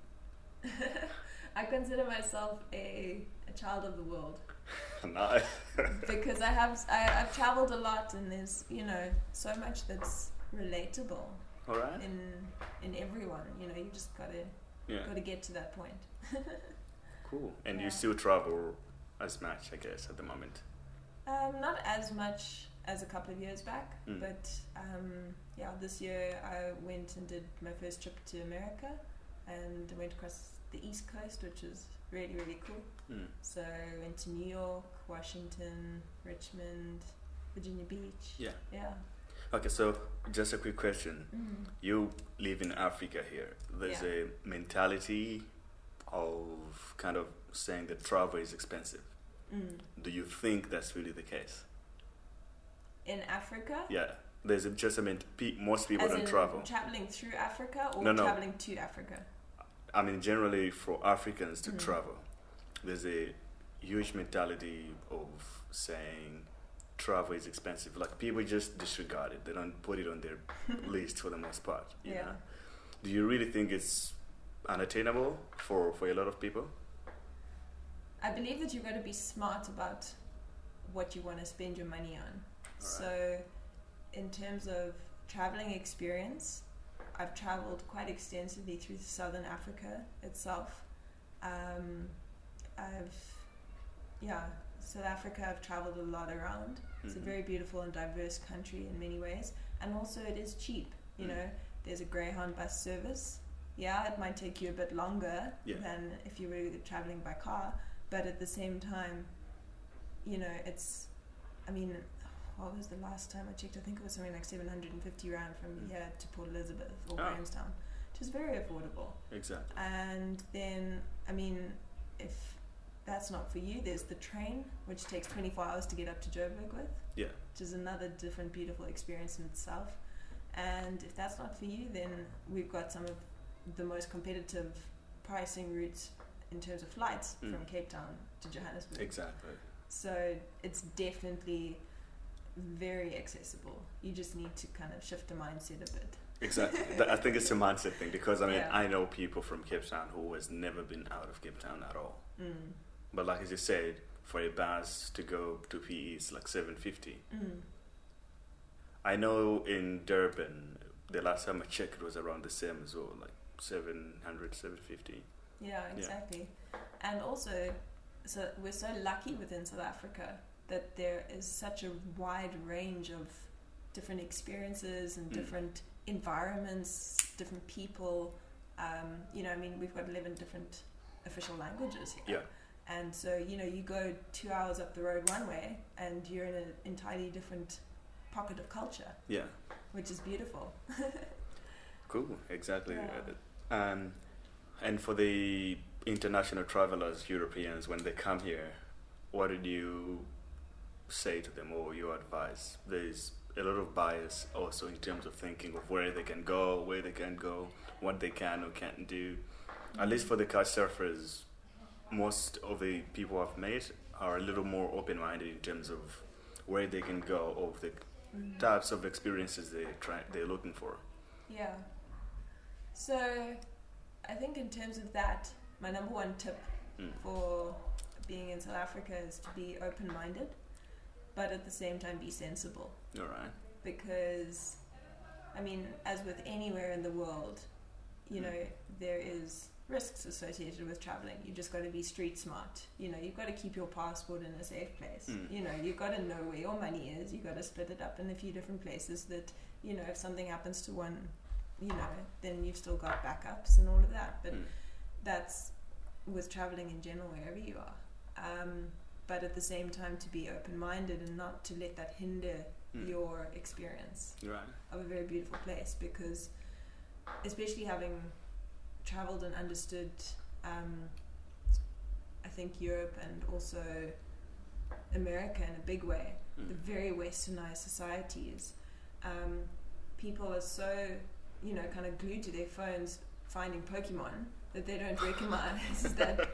I consider myself a child of the world. Nice. Because I've traveled a lot, and there's so much that's relatable. All right. In everyone, you just gotta get to that point. Cool. And you still travel as much, I guess, at the moment? Not as much as a couple of years back, but this year I went and did my first trip to America, and I went across the East Coast, which was really, really cool. So I went to New York, Washington, Richmond, Virginia Beach. Yeah. Yeah. Okay, so just a quick question. You live in Africa here. There's a mentality of kind of saying that travel is expensive. Do you think that's really the case? In Africa? Yeah. There's most people don't travel. Traveling through Africa or traveling to Africa? I mean, generally for Africans to travel, there's a huge mentality of saying travel is expensive. Like, people just disregard it. They don't put it on their list for the most part. You know? Do you really think it's unattainable for a lot of people? I believe that you've got to be smart about what you want to spend your money on. So in terms of traveling experience, I've traveled quite extensively through Southern Africa itself. South Africa, I've traveled a lot around. It's a very beautiful and diverse country in many ways, and also it is cheap. There's a Greyhound bus service. Yeah, it might take you a bit longer than if you were traveling by car, but at the same time, what was the last time I checked? I think it was something like 750 rand from here to Port Elizabeth or Grahamstown, which is very affordable. Exactly. And then, if that's not for you, there's the train, which takes 24 hours to get up to Joburg with. Yeah. Which is another different, beautiful experience in itself. And if that's not for you, then we've got some of the most competitive pricing routes in terms of flights from Cape Town to Johannesburg. Exactly. So it's definitely very accessible. You just need to kind of shift the mindset a bit. Exactly. I think it's a mindset thing, because I know people from Cape Town who has never been out of Cape Town at all. But like as you said, for a bus to go to PE is like 750. I know in Durban, the last time I checked, it was around the same as well, like 700, 750. Yeah, exactly. And also, so we're so lucky within South Africa that there is such a wide range of different experiences and different environments, different people. We've got 11 different official languages here. Yeah. And so, you go 2 hours up the road one way and you're in an entirely different pocket of culture. Yeah. Which is beautiful. Cool, exactly. Yeah. And for the international travelers, Europeans, when they come here, what did you say to them, or your advice? There's a lot of bias also in terms of thinking of where they can go, what they can or can't do. At least for the Couchsurfers, most of the people I've met are a little more open-minded in terms of where they can go, of the types of experiences they're looking for. Yeah. So I think in terms of that, my number one tip for being in South Africa is to be open-minded, but at the same time be sensible. All right. Because, as with anywhere in the world, there is risks associated with traveling. You just got to be street smart. You've got to keep your passport in a safe place. You've got to know where your money is. You've got to split it up in a few different places that, if something happens to one, then you've still got backups and all of that. But that's with traveling in general, wherever you are. But at the same time, to be open-minded and not to let that hinder your experience of a very beautiful place, because especially having traveled and understood I think Europe and also America in a big way, the very westernized societies, people are so kind of glued to their phones finding Pokemon that they don't recognize that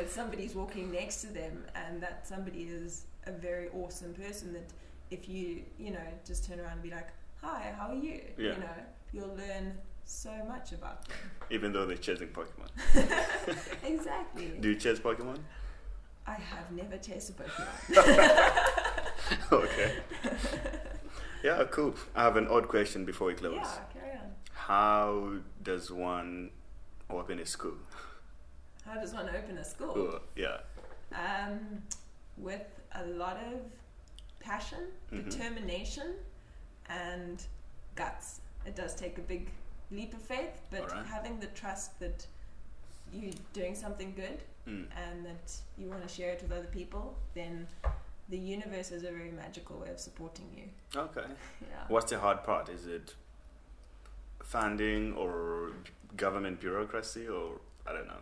somebody's walking next to them, and that somebody is a very awesome person, that if you just turn around and be like, hi, how are you? You'll learn so much about them. Even though they're chasing Pokemon. Exactly. Do you chase Pokemon? I have never chased a Pokemon. Okay. Yeah, cool. I have an odd question before we close. Yeah, carry on. How does one open a school? How does one open a school? Cool. Yeah. With a lot of passion, determination, and guts. It does take a big leap of faith, but having the trust that you're doing something good and that you want to share it with other people, then the universe is a very magical way of supporting you. Okay. Yeah. What's the hard part? Is it funding or government bureaucracy, or I don't know?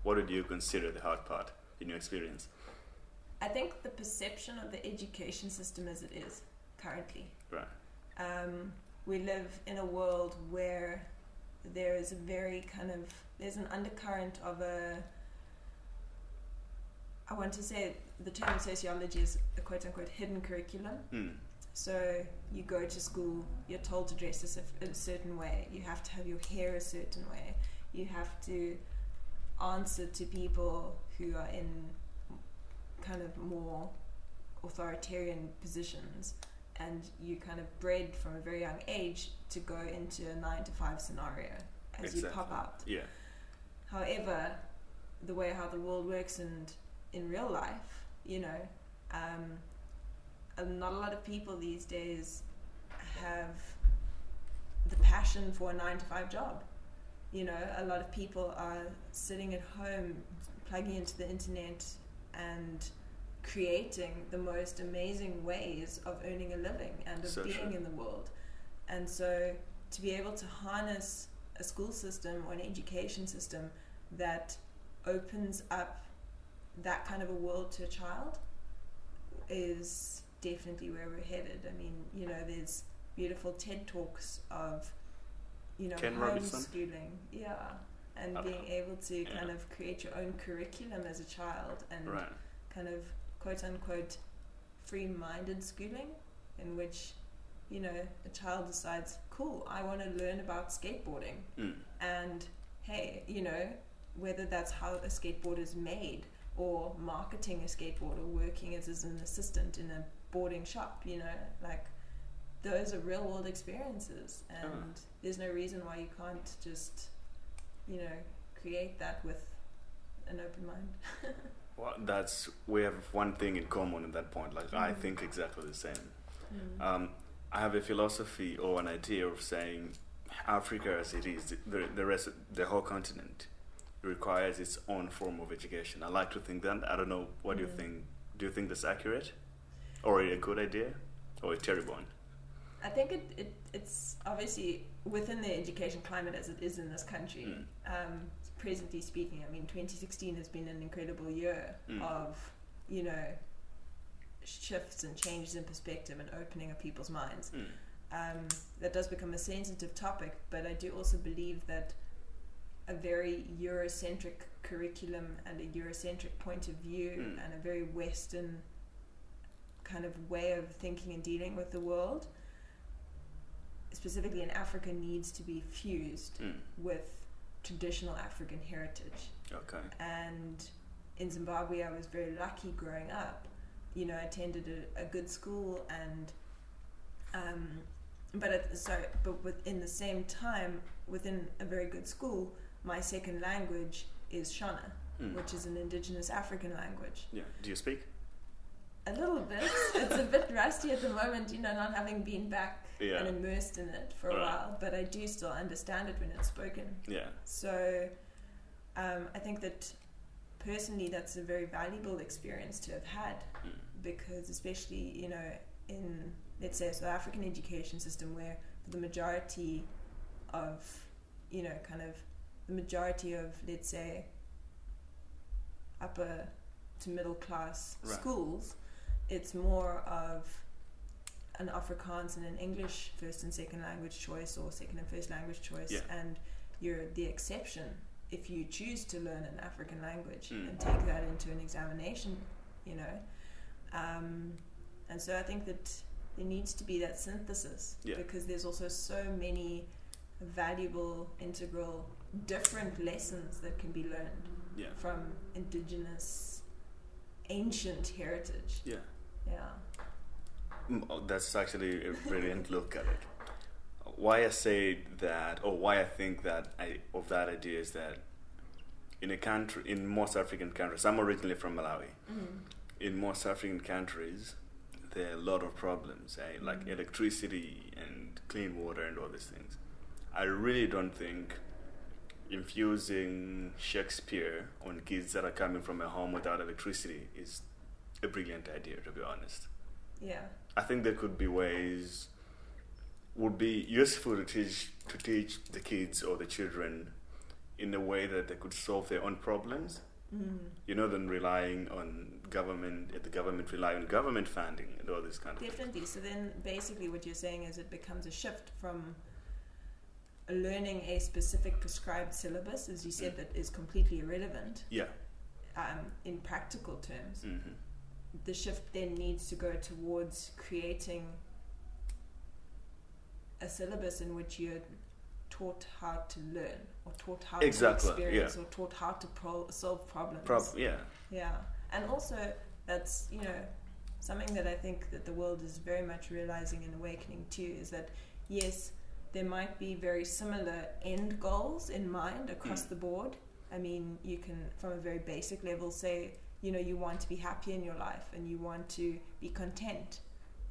What would you consider the hard part in your experience? I think the perception of the education system as it is currently. Right. We live in a world where there is a very there's an undercurrent of I want to say the term in sociology is a quote-unquote hidden curriculum. So you go to school, you're told to dress a certain way, you have to have your hair a certain way, you have to answer to people who are in kind of more authoritarian positions, and you kind of bred from a very young age to go into a 9-to-5 scenario as you pop out. Yeah. However, the way how the world works and in real life, not a lot of people these days have the passion for a 9-to-5 job. A lot of people are sitting at home, plugging into the internet and creating the most amazing ways of earning a living and of being in the world. And so to be able to harness a school system or an education system that opens up that kind of a world to a child is definitely where we're headed. I mean, there's beautiful TED Talks of, homeschooling. Yeah. And being able to kind of create your own curriculum as a child, and kind of quote-unquote free-minded schooling, in which a child decides, cool, I want to learn about skateboarding, and hey, whether that's how a skateboard is made, or marketing a skateboard, or working as an assistant in a boarding shop, those are real world experiences, and there's no reason why you can't just create that with an open mind. Well, we have one thing in common at that point. I think exactly the same. I have a philosophy or an idea of saying Africa as it is, the rest, the whole continent, requires its own form of education. I like to think that. I don't know. What do you think? Do you think that's accurate, or a good idea, or a terrible one? I think it's obviously within the education climate as it is in this country. Presently speaking, I mean, 2016 has been an incredible year of, shifts and changes in perspective and opening of people's minds. That does become a sensitive topic, but I do also believe that a very Eurocentric curriculum and a Eurocentric point of view and a very Western kind of way of thinking and dealing with the world, specifically in Africa, needs to be fused with traditional African heritage. Okay. And in Zimbabwe, I was very lucky growing up. I attended a good school, and but within the same time, within a very good school, my second language is Shona, which is an indigenous African language. Yeah. Do you speak? A little bit. It's a bit rusty at the moment, not having been back and immersed in it for a while, but I do still understand it when it's spoken. Yeah. So I think that personally that's a very valuable experience to have had, because especially, in, let's say, a South African education system where the majority of, let's say, upper to middle class schools, it's more of an Afrikaans and an English first and second language choice, or second and first language choice, and you're the exception if you choose to learn an African language and take that into an examination, and so I think that there needs to be that synthesis, because there's also so many valuable, integral, different lessons that can be learned from indigenous, ancient heritage. That's actually a brilliant look at it. Why I say that, or why I think that of that idea, is that in a country, in most African countries, I'm originally from Malawi. In most African countries, there are a lot of problems, like electricity and clean water and all these things. I really don't think infusing Shakespeare on kids that are coming from a home without electricity is a brilliant idea, to be honest. I think there could be ways, would be useful to teach the kids or the children in a way that they could solve their own problems, than relying on government, the government rely on government funding and all this kind of Definitely. things. So then basically what you're saying is it becomes a shift from learning a specific prescribed syllabus, as you said, that is completely irrelevant in practical terms. The shift then needs to go towards creating a syllabus in which you're taught how to learn, or taught how to experience, or taught how to solve problems. And also that's something that I think that the world is very much realizing and awakening to, is that yes, there might be very similar end goals in mind across the board. I mean, you can, from a very basic level, say, you want to be happy in your life, and you want to be content,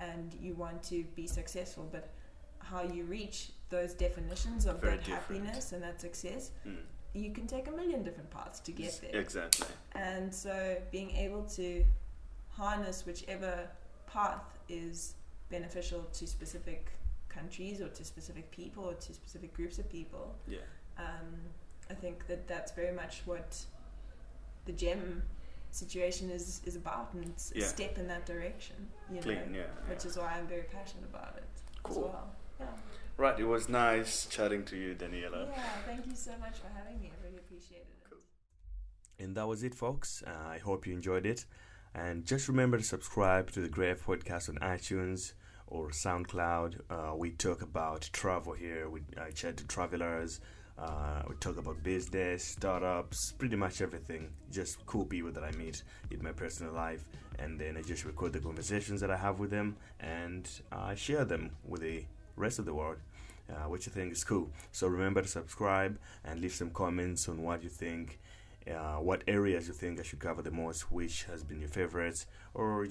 and you want to be successful, but how you reach those definitions of that happiness and that success, you can take a million different paths to get there. Exactly. And so being able to harness whichever path is beneficial to specific countries, or to specific people, or to specific groups of people, I think that that's very much what the GEM situation is about, and it's a step in that direction, which is why I'm very passionate about it as well. Right, it was nice chatting to you, Daniela. Thank you so much for having me. I really appreciated it. Cool. And that was it, folks. I hope you enjoyed it, and just remember to subscribe to the Grave Podcast on iTunes or SoundCloud. We talk about travel here. We chat to travelers. We talk about business, startups, pretty much everything. Just cool people that I meet in my personal life, and then I just record the conversations that I have with them, and I share them with the rest of the world, which I think is cool. So remember to subscribe and leave some comments on what you think, what areas you think I should cover the most, which has been your favorites, or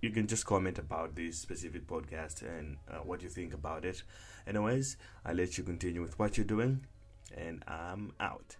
you can just comment about this specific podcast and what you think about it. Anyways, I'll let you continue with what you're doing, and I'm out.